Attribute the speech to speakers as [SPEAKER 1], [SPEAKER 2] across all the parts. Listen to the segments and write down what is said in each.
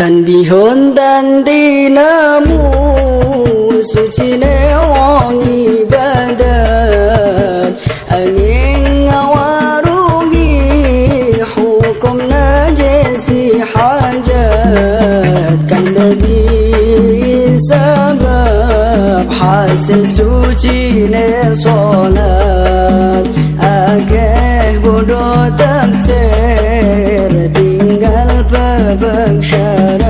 [SPEAKER 1] Tanbihun dan dinamu suci wong ibadat angin ngawaruhi hukum najis di hajat kan dari sebab hasil suci ne solat agak bodoh tafsir tinggal babak syarat.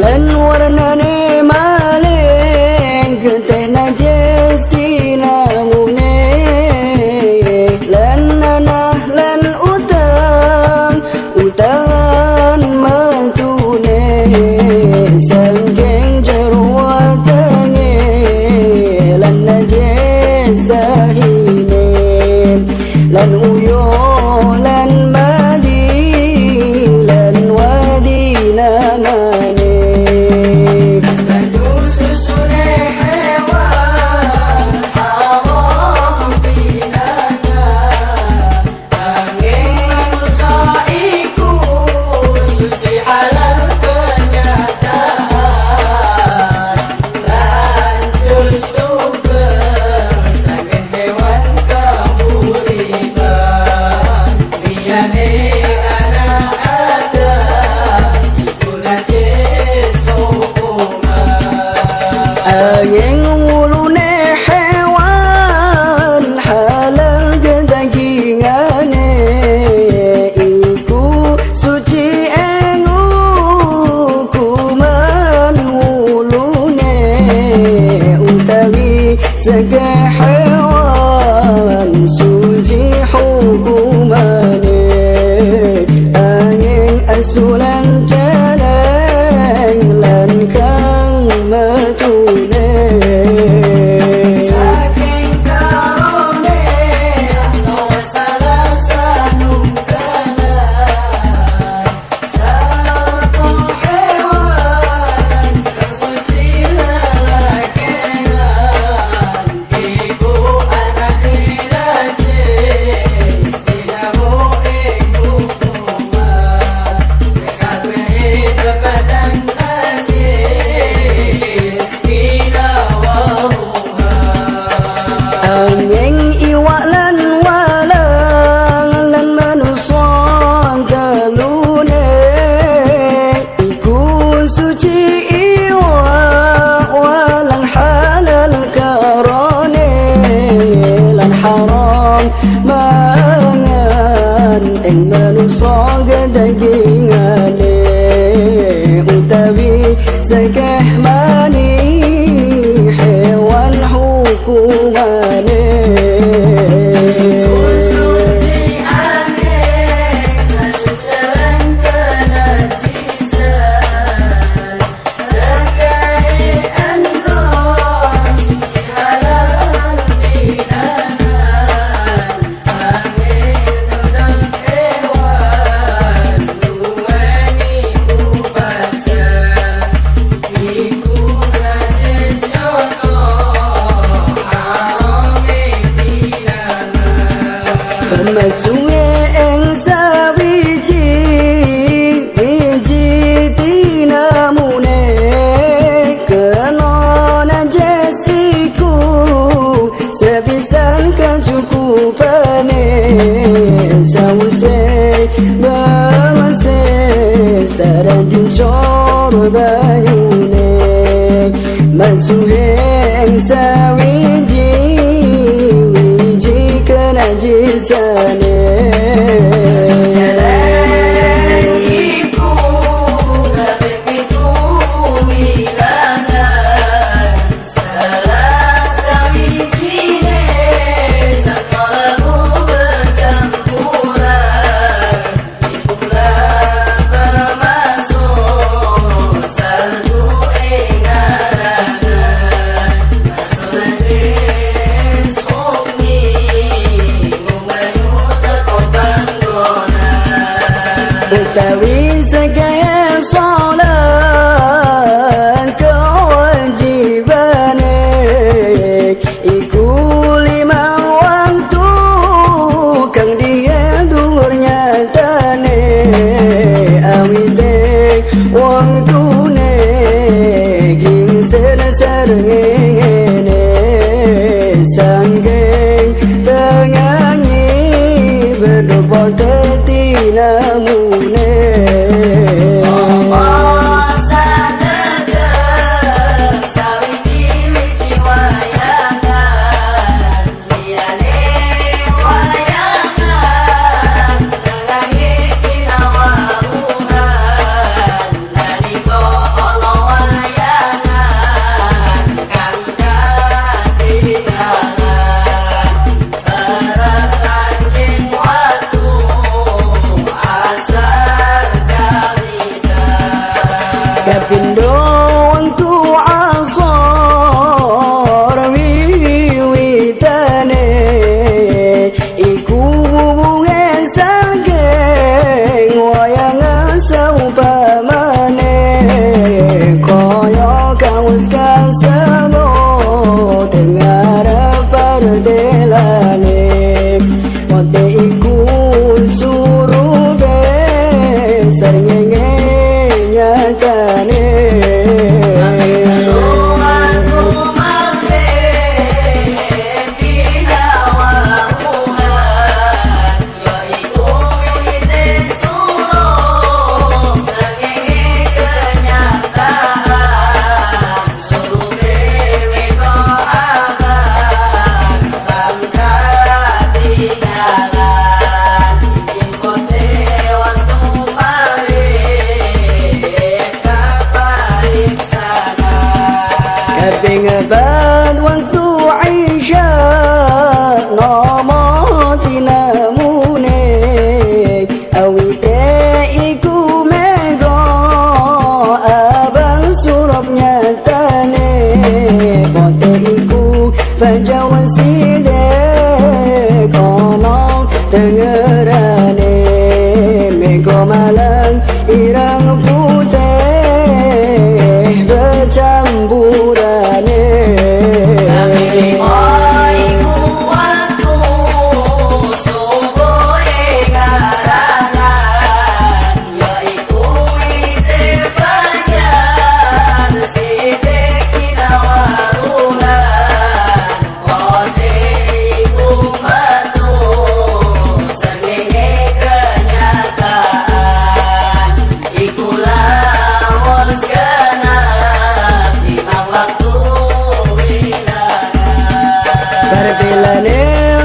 [SPEAKER 1] Lan warnane maling getih najis dinamune lan nanah lan utangan mantune sangking jarwatane lan najis dahine lan uyo lan madi lan wadina angin ngulune hewan halal gedagingane iku suci engu hukuman ngulune utawi sege hewan suci hukumane angin asulan jalan lan kang matune mangan ing manusa gedagingane utawi sakeh mani hewan hukumane Masuke ing sawiji wiji dinamune kena najis iku sepisan kecukupane sause bawase sarang coro bayune masuke ing sawiji najisane jalan iku kabeh pitu milanan salah sawijine sakalamu bercampuran ikulah Tapi sekian solat kewajiban iku lima waktu kang dia duhur nyatane awite waktune gingsen sarengene sanggeng tenganyi berdoa tetinamune Kapindo waktu asor wiwitane iku bubunge sageng wayang saupamane koyo kaus kasabo tengara pardelane mote iku surube sarngenge nyatane Pengebat waktu Aisyah nomoti namune awite iku mego abang surop nyatane kote iku panjawan side kono tengerane mego malang irang putih bercampuran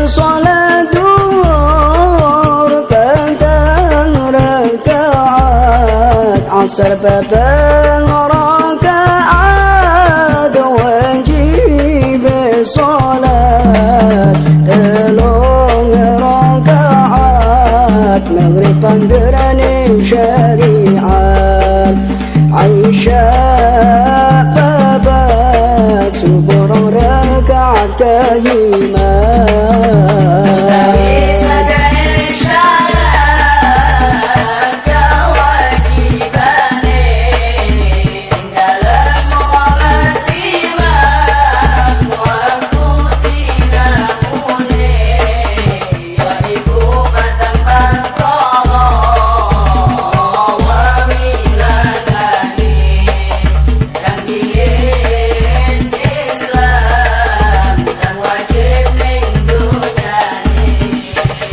[SPEAKER 1] Salat duhur petang rakaat asar petang rakaat wajib salat telung rakaat maghrib panggerane syariat Aisyah babat subuh rakaat kahima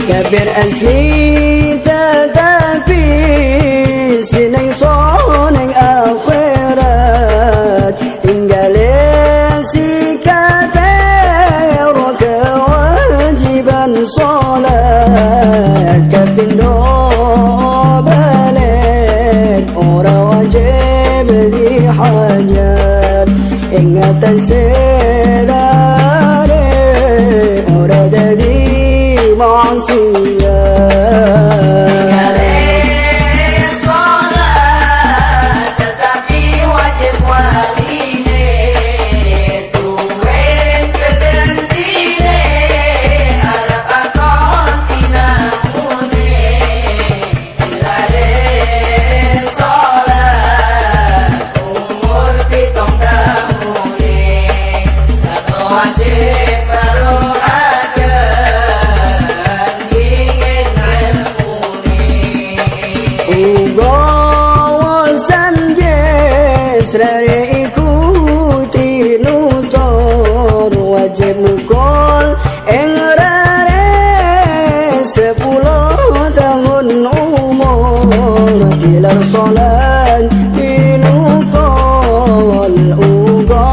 [SPEAKER 1] Kabir asli tetapi sineng soneng akhirat tinggalin si kafir kewajiban salat kapindo balik orang wajib dihajat ingatan sedare orang dari maksudnya 10 tahun umur tilar solan pinukol uga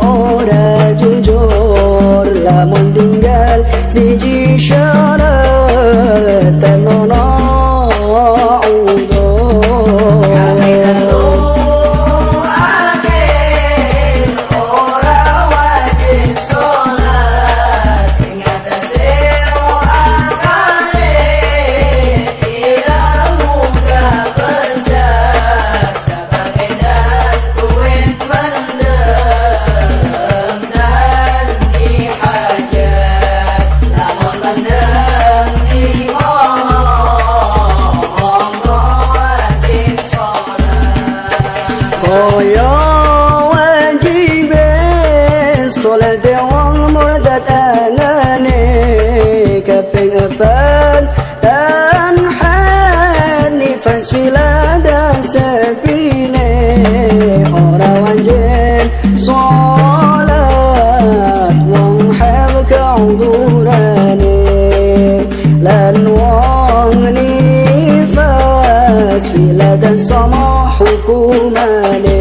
[SPEAKER 1] ora jujur lamun tinggal siji syarat tenono Koyo wajib solat wong murtad anane kaping epat tanhan nifas wilada sepine ora wajib solat wong hal kaudurane lan wong nifas wilada sama hukumane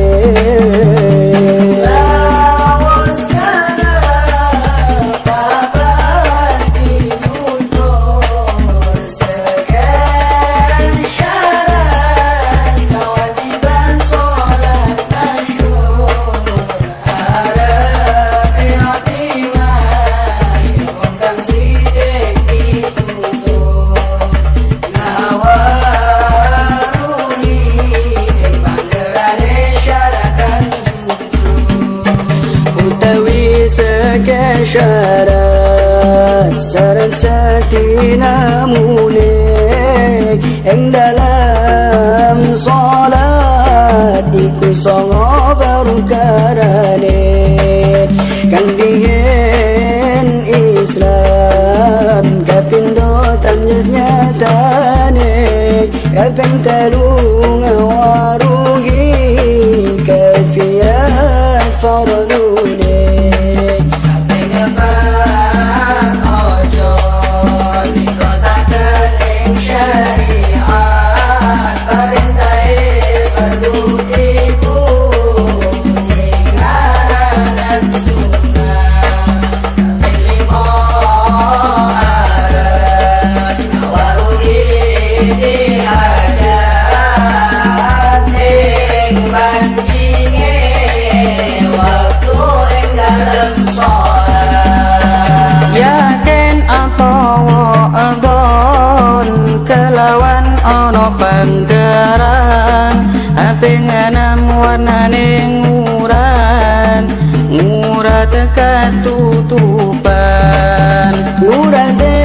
[SPEAKER 1] syarat syarat satinamune ing dalam salat iku songo barukarane kang dihen Islam kapindo tanjes nyatane kaping telu ngawarugi kafiat fardune Panggaran pengenam warnane ngurat katutupan ngurate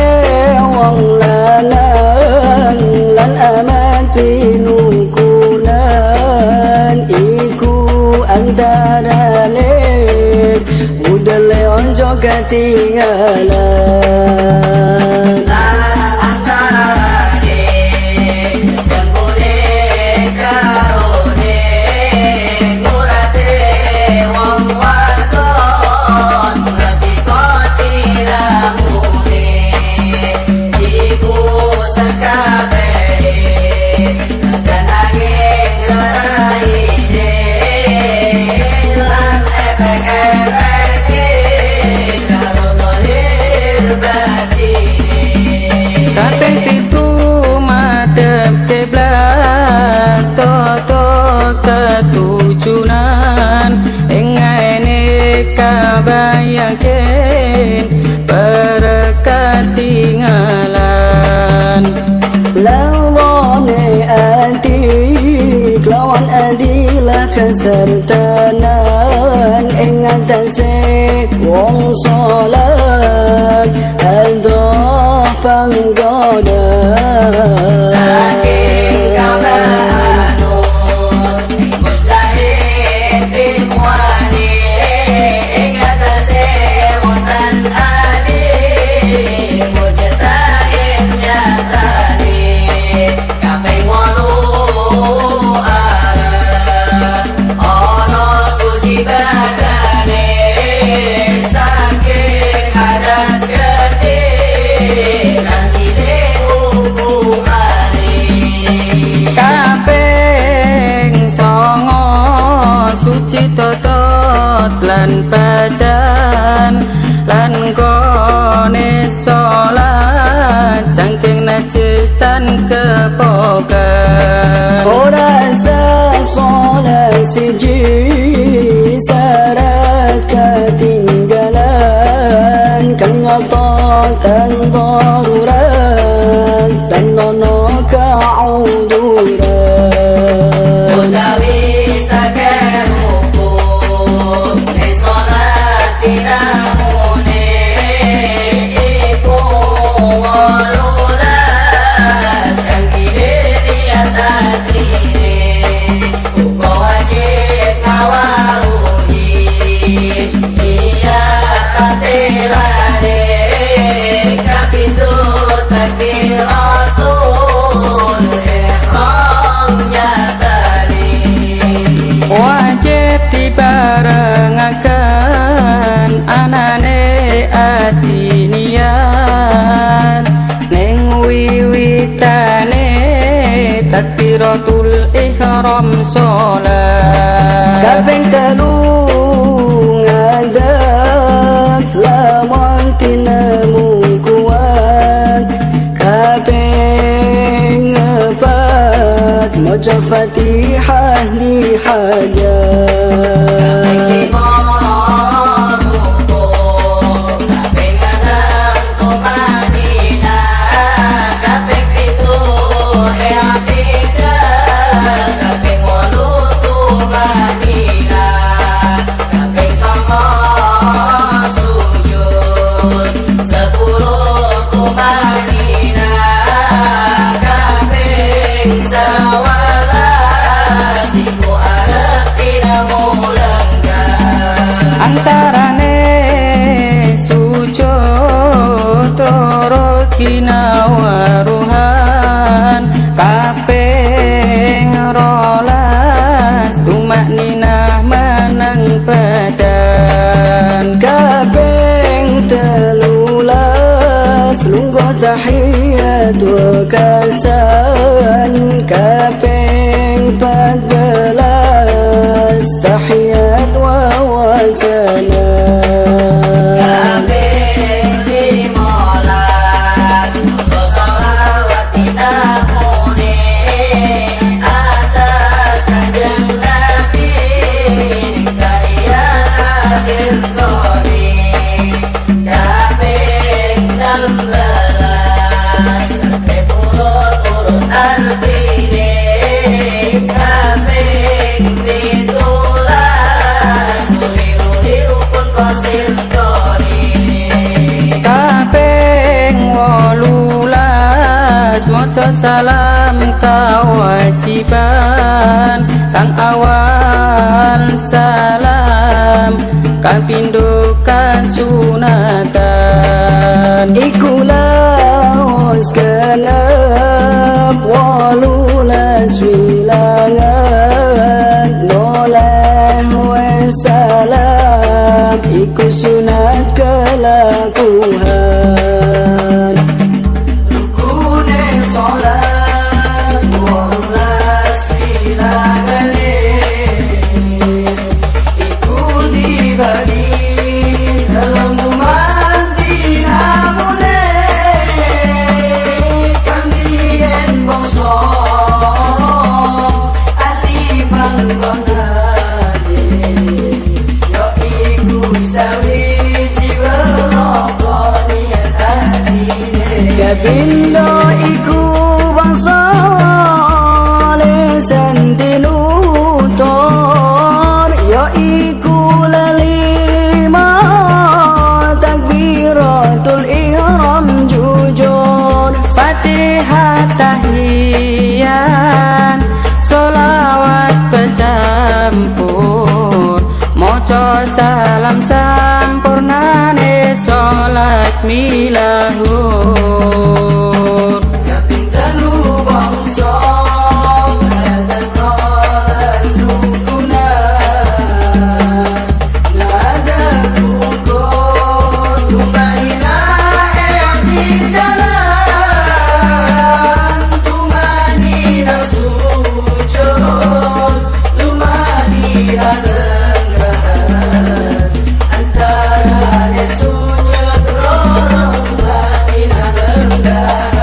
[SPEAKER 1] wong lanang lan aman pinukunan iku antarane budale onjo ketinggalan
[SPEAKER 2] Kaping pitu madhep kiblat toto ketujunan ing ngene kabayangken berkat tinggalan
[SPEAKER 1] lawane ati lawan adilah kesertanan ing atase wong salat adoh panggoda
[SPEAKER 3] saking kabanun mustahil bimuani ing atase wonten ali mujtahid nyatani kaping 8 arep ana suci badane saking hadas gede lan cilik
[SPEAKER 2] najis tan kepokan.
[SPEAKER 1] Ora sasolat siji syarat ketinggalan, kang nyata dan darurat dan nono kauduran.
[SPEAKER 3] Utawi sakeh hukum ni solat tinamune iku wolulas kang diri atatine uga wajib ngawaruhi iya patelane kapindo takbiratul ihram nyatane.
[SPEAKER 2] Wajib dibarengaken anane ati niat ning wiwitane takbiratul ihram sholat.
[SPEAKER 1] Kaping telu ngadeg lamun tinemu kuat, kaping epat maca Fatihah di hajat.
[SPEAKER 2] Antarane sujud loro kinawaruhan, kaping rolas tumakninah meneng badan.
[SPEAKER 1] Kaping telulas lungguh tahiyat wa kasan, kaping 14 tahiyat wa wajana.
[SPEAKER 3] Kaping 15 sholawat tinamune atas kanjeng Nabi tahiyat akhir qori. Kaping 16 urut artine, kaping 17 nuli rukun qasir qori.
[SPEAKER 2] Kaping 18 maca salam kewajiban, kang awal salam kapindo kasunatan.
[SPEAKER 1] Iku laos genep 18 wilangan, noleh wes salam iku sunat kelakuan. Rukune sholat 18 wilangane iku dibagi dalam duman dinamune kang dien bangsa ati panggonane yo iku sawiji berapa niat atine. Kapindo iku bangsa lesan tinutur yo iku lelima takbiratul ihram jujur.
[SPEAKER 2] Fatihah tahiyat solawat bercampur, maca salam sampurnane sholat milahur.
[SPEAKER 1] Kaping telu bangsa ngadeg rolas rukunan, ngadeg rukun tumanina i'tidalan, tumanina sujud, tumanina lenggahan, antara sujud roro tumanina lenggahan.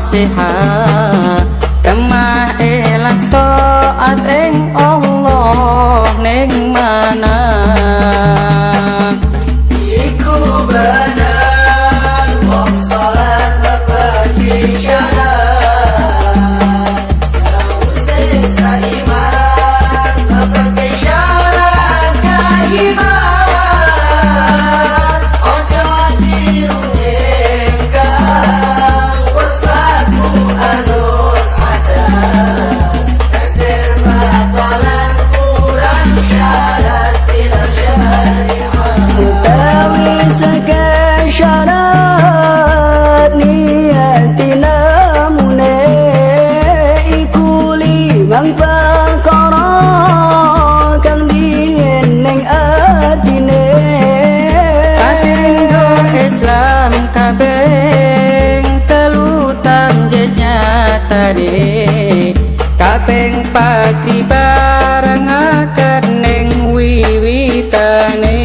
[SPEAKER 2] nasihat kemah ikhlas taat ing Allah ning mana
[SPEAKER 1] Iku benar wong salat berbagi syarat Sause saiman berbagi syarat keiman Ojo tiru engkang wis laku anut adat Kasir batalan kurang syarat bila syariah
[SPEAKER 4] Utawi saka syarat niatina mune iku limang perkara kang dieneng atine
[SPEAKER 2] Kaping Islam kaping telu tamjet nyatane kaping pati barengaken ning wiwitane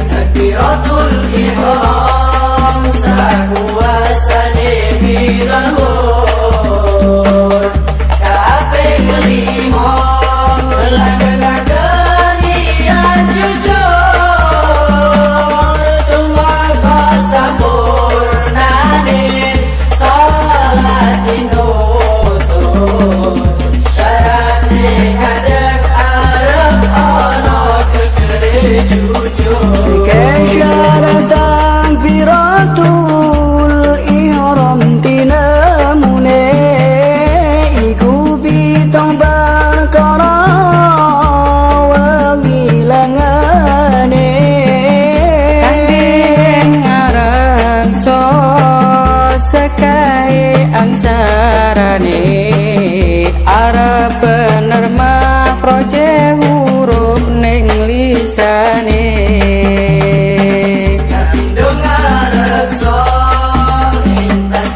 [SPEAKER 1] Takbiratul ihram sakuasane bilahur Kaping lima langgengaken niat jujur Tumapa sampurnane salat dinutur Syaratnya kadang arep ana kekere jujur
[SPEAKER 4] Saka syarat takbiratul ihram tina mune iku pitung perkara wewilangane
[SPEAKER 2] Kambing ngarangso sekae angsarane arep bener makroje huruf ning lisane
[SPEAKER 1] Kapindo ngarep so lintas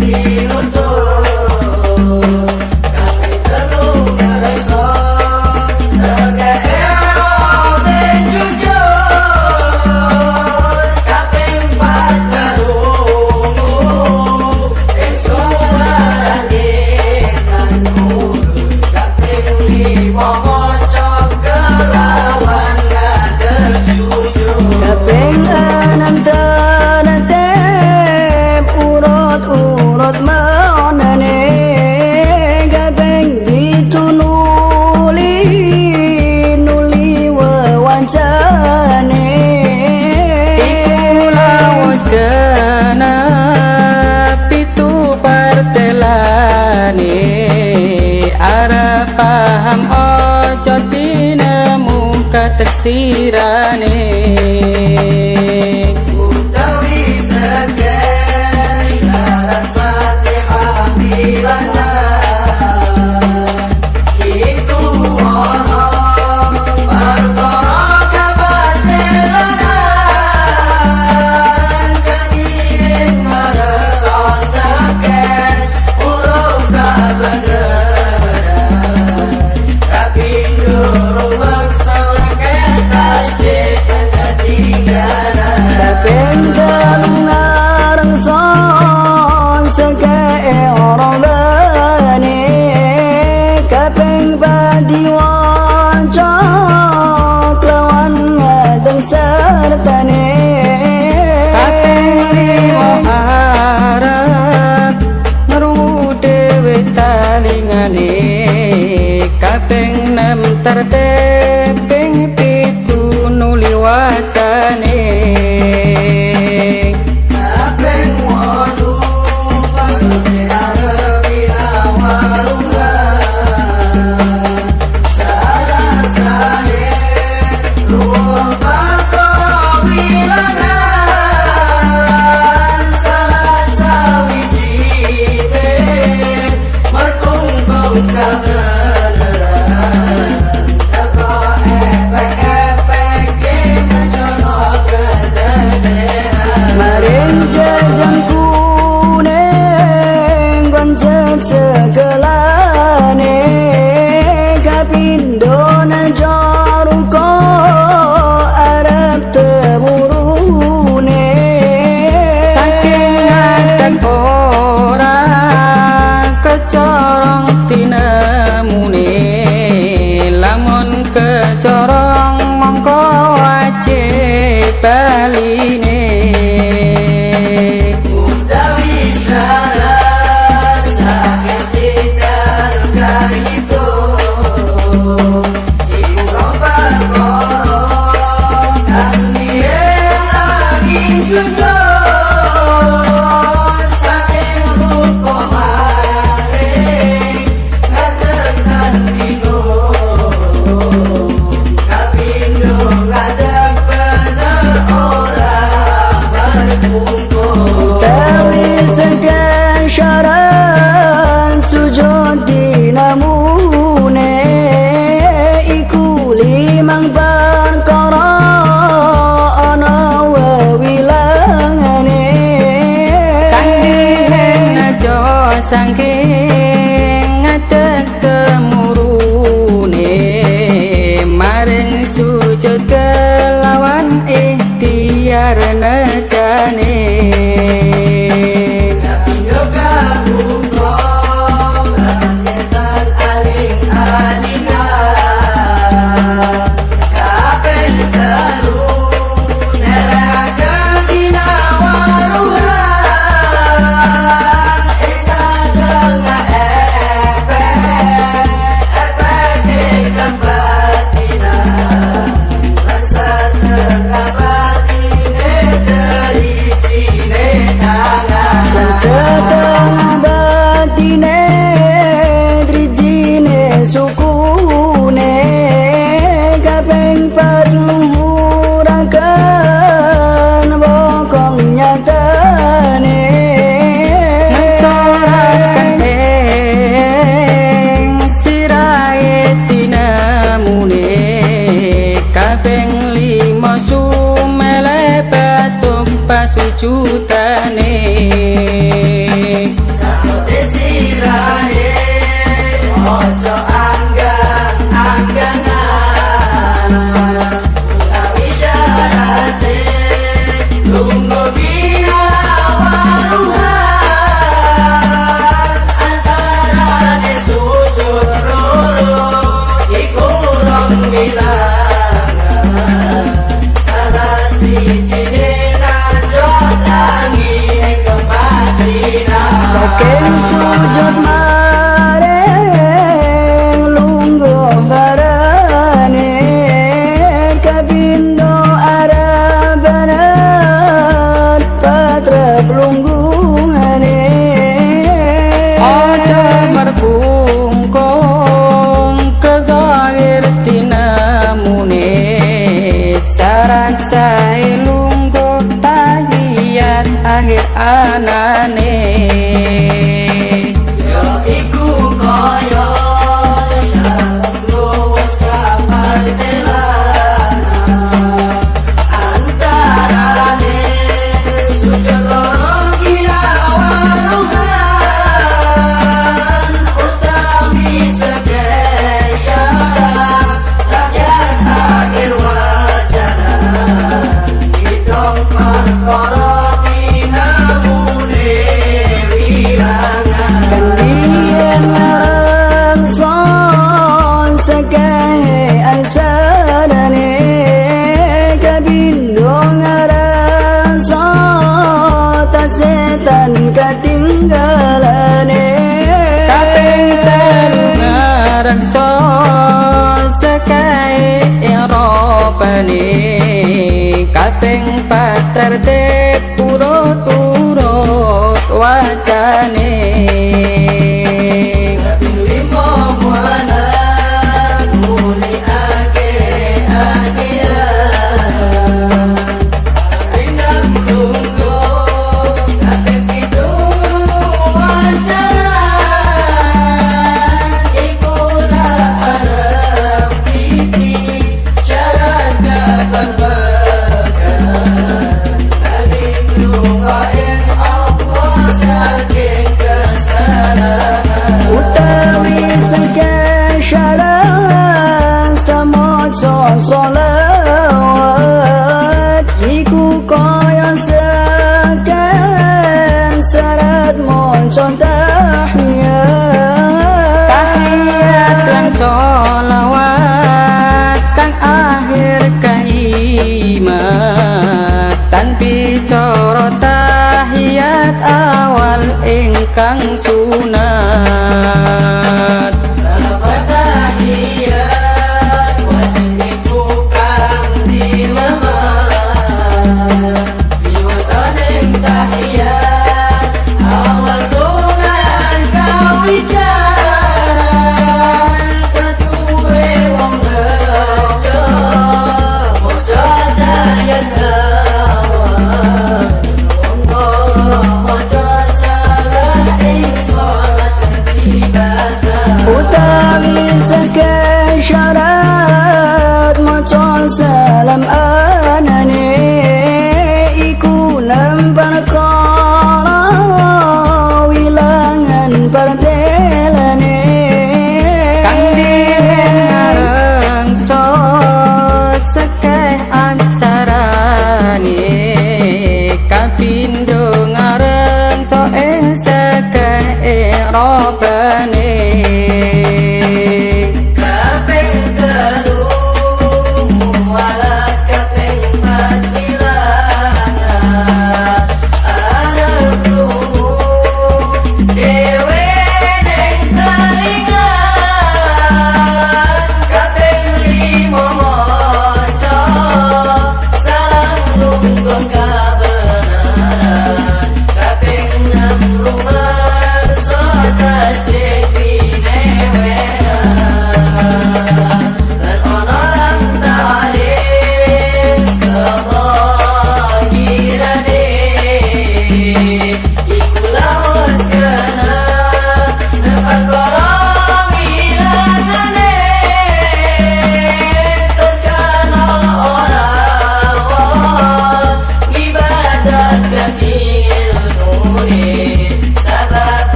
[SPEAKER 1] dinutur Kaping telu ngarep so sekae ben jujur Kaping empat ngarungu ing suarane kanmu Kaping lima maca kelawan kader jujur
[SPEAKER 4] Kaping enam tertib urut-urut manane kaping pitu nuli wewancane
[SPEAKER 2] iku lawus genep pitu partelane arep paham ojo tinemu kateksirane
[SPEAKER 1] Utawi sekian syarat Fatihah bilana Iku orang perkara kabatilanan Kadiin merasa sekian huruf kebenaran Tapi durung maksa sekian tasdik ketinggalan
[SPEAKER 4] kaping telu ngarengso sakae orobane kaping pati waca kelawan ngadeng sertane
[SPEAKER 2] kaping limo arep ngrungu dhewe talingane kaping nem tertib ping pitu nuli wacane
[SPEAKER 1] Kaping wolu pagone arepi awarungan Salah sahir ruang perkara wilangan Salah sawijine merkungkung kebenaran Teko epek-epek
[SPEAKER 2] baline
[SPEAKER 1] utawi syarat sakit tidak kaito ibu rompar koro kami lagi jujur saking ruko maring ngadekan minum kapindo ngadek bener orang berkumpul
[SPEAKER 4] Tawi segan syarat sujud dinamune iku limang perkara ana wewilangane
[SPEAKER 2] Kandhen aja saking ngadeg kemurune maring sujud kelawan ikhtiar nejane
[SPEAKER 1] kapindo kabuka rakyatan aling-alingan kapen teru neraka ginawaruhan esa tengah epe di kebatinan rasa tengah batine dari cine tangan
[SPEAKER 4] setengah batine drijine sukune kaping perluhuraken bokong nyatane
[SPEAKER 2] ngesoraken ing sirahe tinamune kaping 5 sumele batuk pasujudane
[SPEAKER 1] sakote sirahe ojo anggang-anggangan utawi syarate lungo ginawaruhan antarane sujud loro iku rong bilangan salah sijine najo tangi kebatinan
[SPEAKER 4] saking sujud maring lungguh barane kabindo arabanan patrap lungguhane
[SPEAKER 2] Ojo merbungkung kegawir tinamune syarat sae lungguh tahiyat akhir anane
[SPEAKER 1] yo iku kaya syarat luwes kamar telana antarane sujud loro ginawaruhan utawi sege syarat rakyat akhir wajana idong perkara tinamune wilangan
[SPEAKER 4] Kandian ngarang son sakae asadane kabindo ngarang son tasdetan katinggalane
[SPEAKER 2] kaping telu ngareksa sekae Eropane kaping 4 tertib urut-urut wacane
[SPEAKER 1] kaping 5 muana muli ake agian rindam lunggo kaping 7 wajaran iku arep titi syarat keberberkan aling lunga ing Allah saking kesalahan
[SPEAKER 4] utawi sakae syarat samoco solawat iku kaya sakae syarat moco tahiyat
[SPEAKER 2] tahiyat lan sholawat kang akhir kaiman awal ingkang sunat